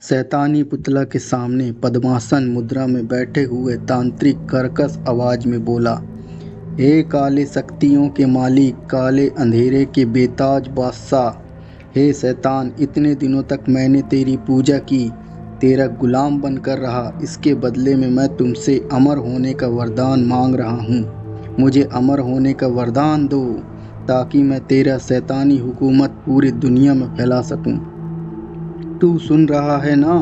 शैतानी पुतला के सामने पद्मासन मुद्रा में बैठे हुए तांत्रिक कर्कश आवाज में बोला, हे काले शक्तियों के मालिक, काले अंधेरे के बेताज बादशाह, हे शैतान, इतने दिनों तक मैंने तेरी पूजा की, तेरा गुलाम बनकर रहा। इसके बदले में मैं तुमसे अमर होने का वरदान मांग रहा हूँ। मुझे अमर होने का वरदान दो ताकि मैं तेरा शैतानी हुकूमत पूरी दुनिया में फैला सकूं। तू सुन रहा है ना?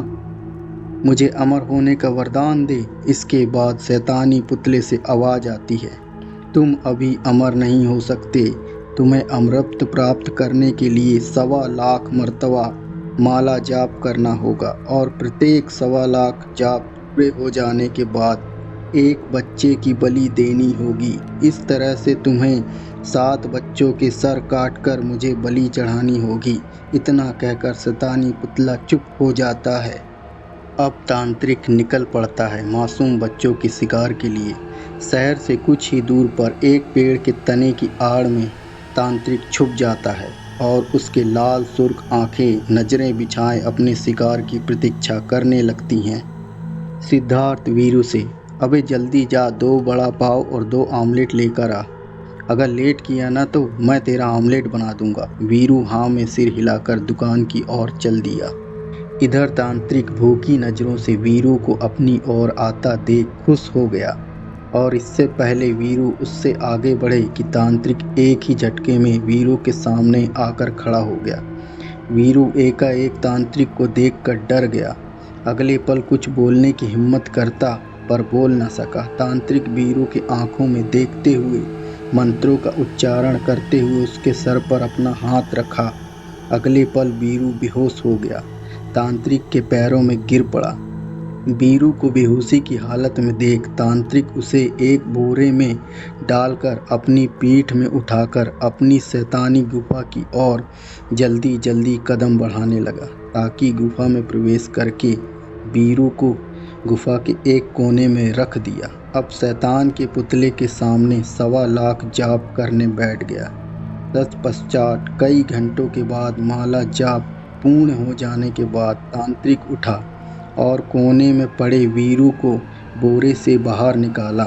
मुझे अमर होने का वरदान दे। इसके बाद शैतानी पुतले से आवाज आती है, तुम अभी अमर नहीं हो सकते। तुम्हें अमरत्व प्राप्त करने के लिए 1.25 मर्तबा माला जाप करना होगा और प्रत्येक 1.25 जाप पूरे हो जाने के बाद एक बच्चे की बलि देनी होगी। इस तरह से तुम्हें 7 बच्चों के सर काटकर मुझे बलि चढ़ानी होगी। इतना कहकर शैतानी पुतला चुप हो जाता है। अब तांत्रिक निकल पड़ता है मासूम बच्चों के शिकार के लिए। शहर से कुछ ही दूर पर एक पेड़ के तने की आड़ में तांत्रिक छुप जाता है और उसके लाल सुर्ख आंखें नजरें बिछाए अपने शिकार की प्रतीक्षा करने लगती हैं। सिद्धार्थ वीरू से, अबे जल्दी जा, 2 बड़ा पाव और 2 आमलेट लेकर आ। अगर लेट किया ना तो मैं तेरा आमलेट बना दूंगा। वीरू हाँ में सिर हिलाकर दुकान की ओर चल दिया। इधर तांत्रिक भूखी नजरों से वीरू को अपनी ओर आता देख खुश हो गया और इससे पहले वीरू उससे आगे बढ़े कि तांत्रिक एक ही झटके में वीरू के सामने आकर खड़ा हो गया। वीरू एकाएक तांत्रिक को देखकर डर गया। अगले पल कुछ बोलने की हिम्मत करता पर बोल न सका। तांत्रिक वीरू के आंखों में देखते हुए मंत्रों का उच्चारण करते हुए उसके सर पर अपना हाथ रखा। अगले पल वीरू बेहोश हो गया, तांत्रिक के पैरों में गिर पड़ा। वीरू को बेहोशी की हालत में देख तांत्रिक उसे एक बोरे में डालकर अपनी पीठ में उठाकर अपनी शैतानी गुफा की ओर जल्दी जल्दी कदम बढ़ाने लगा ताकि गुफा में प्रवेश करके वीरू को गुफा के एक कोने में रख दिया। अब शैतान के पुतले के सामने 1.25 जाप करने बैठ गया। तत्पश्चात कई घंटों के बाद माला जाप पूर्ण हो जाने के बाद तांत्रिक उठा और कोने में पड़े वीरू को बोरे से बाहर निकाला।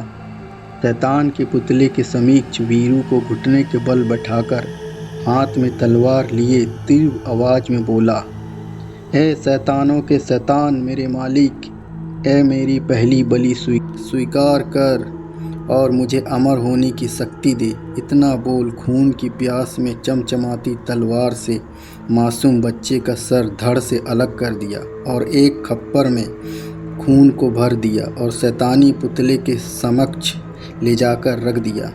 शैतान के पुतले के समीक्ष वीरू को घुटने के बल बैठाकर हाथ में तलवार लिए तीव्र आवाज में बोला, हे शैतानों के शैतान, मेरे मालिक, ए मेरी पहली बलि स्वीकार कर और मुझे अमर होने की शक्ति दे। इतना बोल खून की प्यास में चमचमाती तलवार से मासूम बच्चे का सर धड़ से अलग कर दिया और एक खप्पर में खून को भर दिया और शैतानी पुतले के समक्ष ले जाकर रख दिया।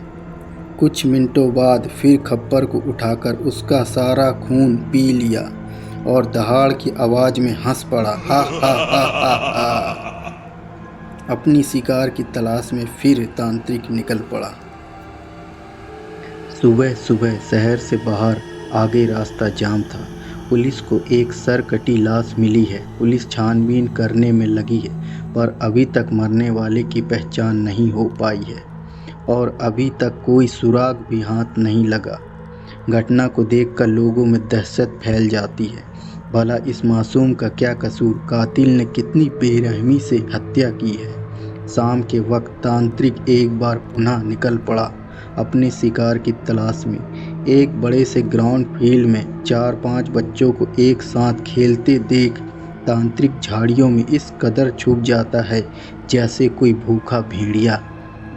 कुछ मिनटों बाद फिर खप्पर को उठाकर उसका सारा खून पी लिया और दहाड़ की आवाज में हंस पड़ा, हा हा हा हा हा। अपनी शिकार की तलाश में फिर तांत्रिक निकल पड़ा। सुबह सुबह शहर से बाहर आगे रास्ता जाम था। पुलिस को एक सर कटी लाश मिली है। पुलिस छानबीन करने में लगी है पर अभी तक मरने वाले की पहचान नहीं हो पाई है और अभी तक कोई सुराग भी हाथ नहीं लगा। घटना को देखकर लोगों में दहशत फैल जाती है। भला इस मासूम का क्या कसूर? कातिल ने कितनी बेरहमी से हत्या की है। शाम के वक्त तांत्रिक एक बार पुनः निकल पड़ा अपने शिकार की तलाश में। एक बड़े से ग्राउंड फील्ड में 4-5 बच्चों को एक साथ खेलते देख तांत्रिक झाड़ियों में इस कदर छुप जाता है जैसे कोई भूखा भेड़िया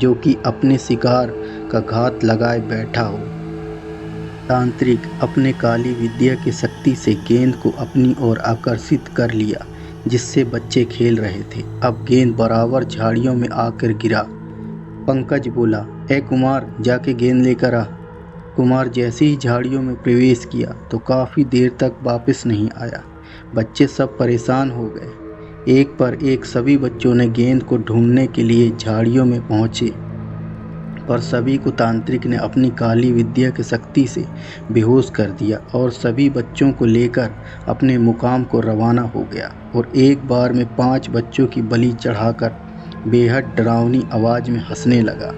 जो कि अपने शिकार का घात लगाए बैठा हो। तांत्रिक अपने काली विद्या की शक्ति से गेंद को अपनी ओर आकर्षित कर लिया जिससे बच्चे खेल रहे थे। अब गेंद बराबर झाड़ियों में आकर गिरा। पंकज बोला, ए कुमार, जाके गेंद लेकर आ। कुमार जैसे ही झाड़ियों में प्रवेश किया तो काफ़ी देर तक वापस नहीं आया। बच्चे सब परेशान हो गए। एक पर एक सभी बच्चों ने गेंद को ढूंढने के लिए झाड़ियों में पहुंचे पर सभी को तांत्रिक ने अपनी काली विद्या की शक्ति से बेहोश कर दिया और सभी बच्चों को लेकर अपने मुकाम को रवाना हो गया और एक बार में 5 बच्चों की बलि चढ़ाकर बेहद डरावनी आवाज़ में हंसने लगा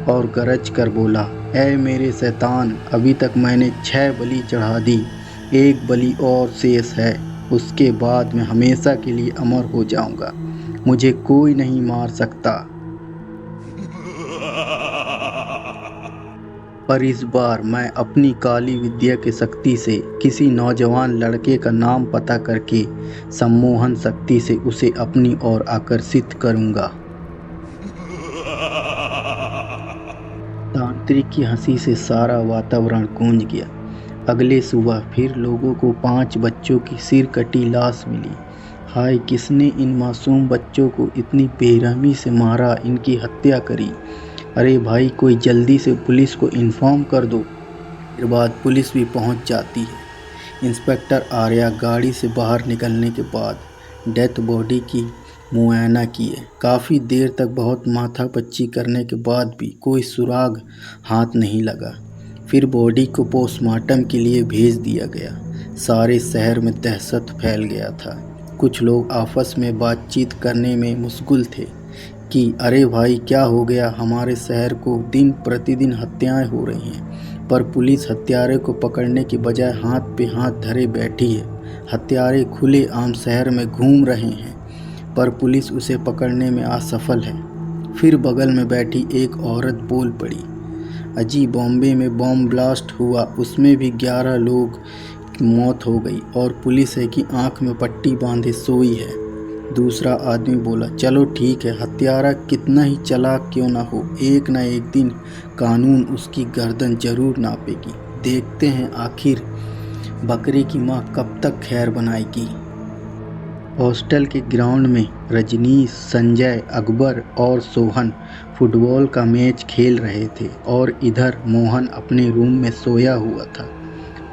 और गरज कर बोला, ऐ मेरे शैतान, अभी तक मैंने 6 बलि चढ़ा दी, एक बलि और शेष है। उसके बाद मैं हमेशा के लिए अमर हो जाऊंगा। मुझे कोई नहीं मार सकता। पर इस बार मैं अपनी काली विद्या की शक्ति से किसी नौजवान लड़के का नाम पता करके सम्मोहन शक्ति से उसे अपनी ओर आकर्षित करूंगा। तांत्रिक की हंसी से सारा वातावरण गूंज गया। अगले सुबह फिर लोगों को 5 बच्चों की सिर कटी लाश मिली। हाय, किसने इन मासूम बच्चों को इतनी बेरहमी से मारा, इनकी हत्या करी। अरे भाई, कोई जल्दी से पुलिस को इन्फॉर्म कर दो। फिर बाद पुलिस भी पहुंच जाती है। इंस्पेक्टर आर्या गाड़ी से बाहर निकलने के बाद डेथ बॉडी की मुआयना किए। काफ़ी देर तक बहुत माथापच्ची करने के बाद भी कोई सुराग हाथ नहीं लगा। फिर बॉडी को पोस्टमार्टम के लिए भेज दिया गया। सारे शहर में दहशत फैल गया था। कुछ लोग आपस में बातचीत करने में मशगूल थे कि अरे भाई, क्या हो गया, हमारे शहर को दिन प्रतिदिन हत्याएं हो रही हैं। पर पुलिस हत्यारे को पकड़ने की बजाय हाथ पे हाथ धरे बैठी है। हत्यारे खुले आम शहर में घूम रहे हैं, पर पुलिस उसे पकड़ने में असफल है। फिर बगल में बैठी एक औरत बोल पड़ी, अजी, बॉम्बे में बॉम्ब ब्लास्ट हुआ, उसमें भी 11 लोग की मौत हो गई और पुलिस है कि आंख में पट्टी बांधे सोई है। दूसरा आदमी बोला, चलो ठीक है, हत्यारा कितना ही चालाक क्यों ना हो, एक ना एक दिन कानून उसकी गर्दन जरूर नापेगी। देखते हैं आखिर बकरे की माँ कब तक खैर बनाएगी। हॉस्टल के ग्राउंड में रजनीश, संजय, अकबर और सोहन फुटबॉल का मैच खेल रहे थे और इधर मोहन अपने रूम में सोया हुआ था।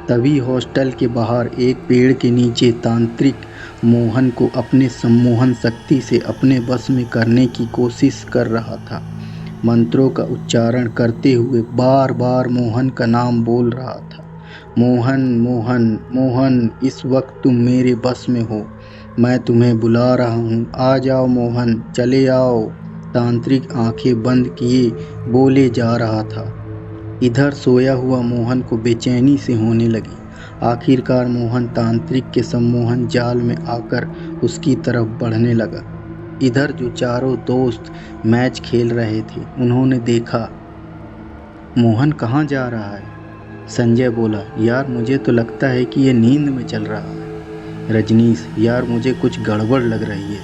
तभी हॉस्टल के बाहर एक पेड़ के नीचे तांत्रिक मोहन को अपने सम्मोहन शक्ति से अपने बस में करने की कोशिश कर रहा था। मंत्रों का उच्चारण करते हुए बार बार मोहन का नाम बोल रहा था, मोहन मोहन मोहन, इस वक्त तुम मेरे बस में हो, मैं तुम्हें बुला रहा हूँ, आ जाओ मोहन, चले आओ। तांत्रिक आंखें बंद किए बोले जा रहा था। इधर सोया हुआ मोहन को बेचैनी से होने लगी। आखिरकार मोहन तांत्रिक के सम्मोहन जाल में आकर उसकी तरफ बढ़ने लगा। इधर जो चारों दोस्त मैच खेल रहे थे, उन्होंने देखा मोहन कहाँ जा रहा है। संजय बोला, यार मुझे तो लगता है कि ये नींद में चल रहा है। रजनीश, यार मुझे कुछ गड़बड़ लग रही है,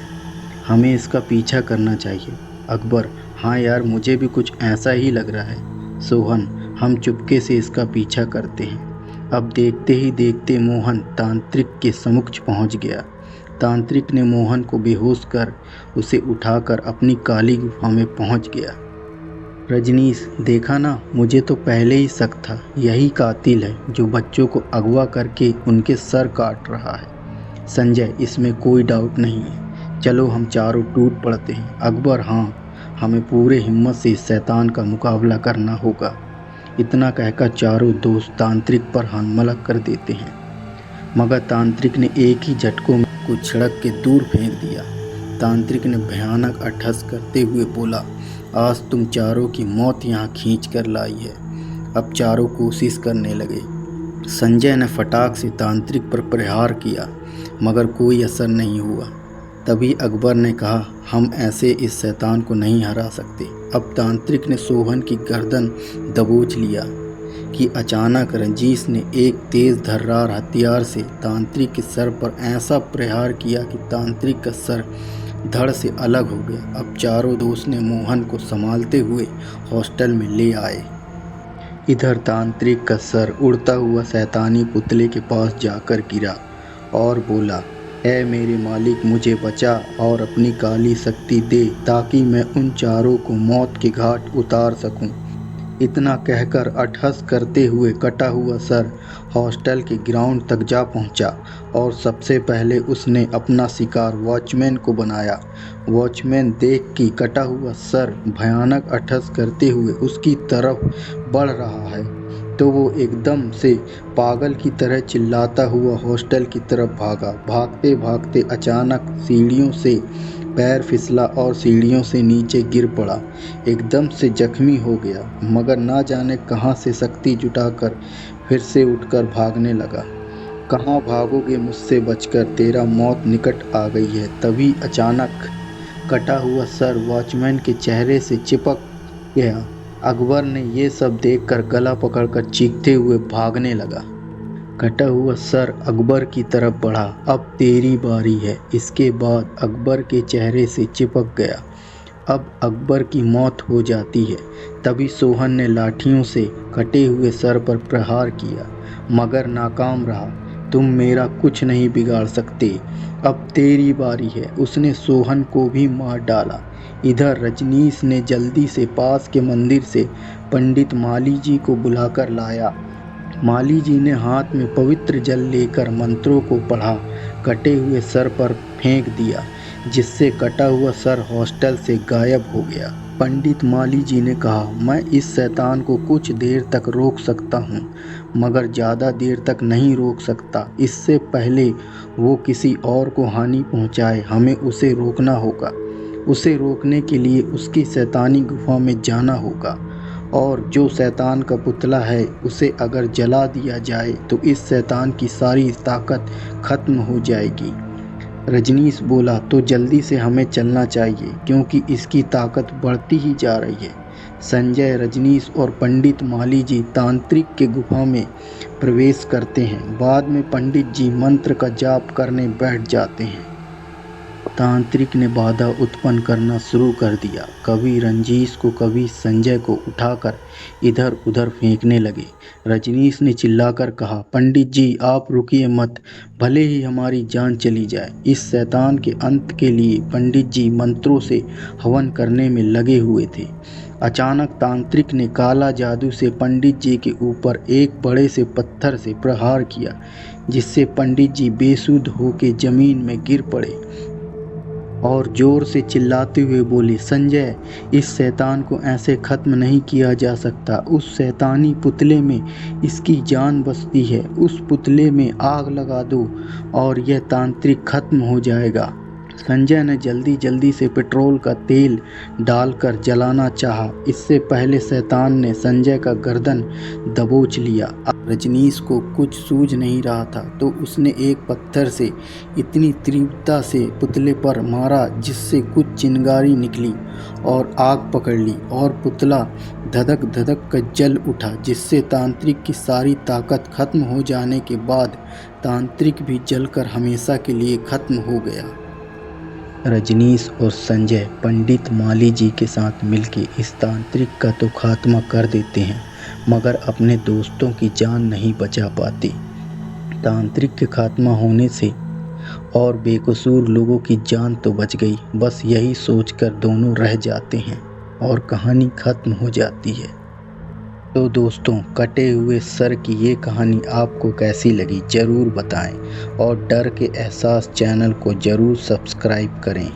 हमें इसका पीछा करना चाहिए। अकबर, हाँ यार, मुझे भी कुछ ऐसा ही लग रहा है। सोहन, हम चुपके से इसका पीछा करते हैं। अब देखते ही देखते मोहन तांत्रिक के समक्ष पहुंच गया। तांत्रिक ने मोहन को बेहोश कर उसे उठाकर अपनी काली गुफा में पहुंच गया। रजनीश, देखा ना, मुझे तो पहले ही शक था, यही कातिल है जो बच्चों को अगवा करके उनके सर काट रहा है। संजय, इसमें कोई डाउट नहीं है, चलो हम चारों टूट पड़ते हैं। अकबर, हाँ, हमें पूरे हिम्मत से इस शैतान का मुकाबला करना होगा। इतना कहकर चारों दोस्त तांत्रिक पर हमला कर देते हैं, मगर तांत्रिक ने एक ही झटकों में को छिड़क के दूर फेंक दिया। तांत्रिक ने भयानक अट्टहास करते हुए बोला, आज तुम चारों की मौत यहाँ खींच कर लाई है। अब चारों कोशिश करने लगे। संजय ने फटाक से तांत्रिक पर प्रहार किया, मगर कोई असर नहीं हुआ। तभी अकबर ने कहा, हम ऐसे इस शैतान को नहीं हरा सकते। अब तांत्रिक ने सोहन की गर्दन दबोच लिया कि अचानक रंजीश ने एक तेज धारदार हथियार से तांत्रिक के सर पर ऐसा प्रहार किया कि तांत्रिक का सर धड़ से अलग हो गया। अब चारों दोस्त ने मोहन को संभालते हुए हॉस्टल में ले आए। इधर तांत्रिक का सर उड़ता हुआ शैतानी पुतले के पास जाकर गिरा और बोला, ऐ मेरे मालिक, मुझे बचा और अपनी काली शक्ति दे ताकि मैं उन चारों को मौत के घाट उतार सकूं। इतना कहकर अट्टहास करते हुए कटा हुआ सर हॉस्टल के ग्राउंड तक जा पहुंचा और सबसे पहले उसने अपना शिकार वॉचमैन को बनाया। वॉचमैन देख कि कटा हुआ सर भयानक अट्टहास करते हुए उसकी तरफ बढ़ रहा है, तो वो एकदम से पागल की तरह चिल्लाता हुआ हॉस्टल की तरफ भागा। भागते भागते अचानक सीढ़ियों से पैर फिसला और सीढ़ियों से नीचे गिर पड़ा। एकदम से जख्मी हो गया, मगर ना जाने कहां से शक्ति जुटाकर फिर से उठकर भागने लगा। कहाँ भागोगे मुझसे बचकर, तेरा मौत निकट आ गई है। तभी अचानक कटा हुआ सर वॉचमैन के चेहरे से चिपक गया। अकबर ने ये सब देखकर गला पकड़कर चीखते हुए भागने लगा। कटा हुआ सर अकबर की तरफ बढ़ा। अब तेरी बारी है। इसके बाद अकबर के चेहरे से चिपक गया। अब अकबर की मौत हो जाती है। तभी सोहन ने लाठियों से कटे हुए सर पर प्रहार किया, मगर नाकाम रहा। तुम मेरा कुछ नहीं बिगाड़ सकते, अब तेरी बारी है। उसने सोहन को भी मार डाला। इधर रजनीश ने जल्दी से पास के मंदिर से पंडित माली जी को बुलाकर लाया। माली जी ने हाथ में पवित्र जल लेकर मंत्रों को पढ़ा, कटे हुए सर पर फेंक दिया, जिससे कटा हुआ सर हॉस्टल से गायब हो गया। पंडित माली जी ने कहा, मैं इस शैतान को कुछ देर तक रोक सकता हूँ, मगर ज़्यादा देर तक नहीं रोक सकता। इससे पहले वो किसी और को हानि पहुँचाए, हमें उसे रोकना होगा। उसे रोकने के लिए उसकी शैतानी गुफा में जाना होगा, और जो शैतान का पुतला है उसे अगर जला दिया जाए तो इस शैतान की सारी ताकत खत्म हो जाएगी। रजनीश बोला, तो जल्दी से हमें चलना चाहिए, क्योंकि इसकी ताकत बढ़ती ही जा रही है। संजय, रजनीश और पंडित माली जी तांत्रिक के गुफा में प्रवेश करते हैं। बाद में पंडित जी मंत्र का जाप करने बैठ जाते हैं। तांत्रिक ने बाधा उत्पन्न करना शुरू कर दिया। कभी रंजीश को, कभी संजय को उठाकर इधर उधर फेंकने लगे। रजनीश ने चिल्लाकर कहा, पंडित जी आप रुकिए मत, भले ही हमारी जान चली जाए। इस शैतान के अंत के लिए पंडित जी मंत्रों से हवन करने में लगे हुए थे। अचानक तांत्रिक ने काला जादू से पंडित जी के ऊपर एक बड़े से पत्थर से प्रहार किया, जिससे पंडित जी बेसुध होकर जमीन में गिर पड़े और जोर से चिल्लाते हुए बोले, संजय, इस शैतान को ऐसे खत्म नहीं किया जा सकता। उस शैतानी पुतले में इसकी जान बसती है। उस पुतले में आग लगा दो और यह तांत्रिक खत्म हो जाएगा। संजय ने जल्दी जल्दी से पेट्रोल का तेल डालकर जलाना चाहा। इससे पहले शैतान ने संजय का गर्दन दबोच लिया। अब रजनीश को कुछ सूझ नहीं रहा था, तो उसने एक पत्थर से इतनी तीव्रता से पुतले पर मारा जिससे कुछ चिंगारी निकली और आग पकड़ ली, और पुतला धधक धधक कर जल उठा, जिससे तांत्रिक की सारी ताकत खत्म हो जाने के बाद तांत्रिक भी जलकर हमेशा के लिए खत्म हो गया। रजनीश और संजय पंडित माली जी के साथ मिलकर इस तांत्रिक का तो खात्मा कर देते हैं, मगर अपने दोस्तों की जान नहीं बचा पाते। तांत्रिक के खात्मा होने से और बेकसूर लोगों की जान तो बच गई, बस यही सोचकर दोनों रह जाते हैं और कहानी खत्म हो जाती है। तो दोस्तों, कटे हुए सर की ये कहानी आपको कैसी लगी ज़रूर बताएं, और डर के एहसास चैनल को ज़रूर सब्सक्राइब करें।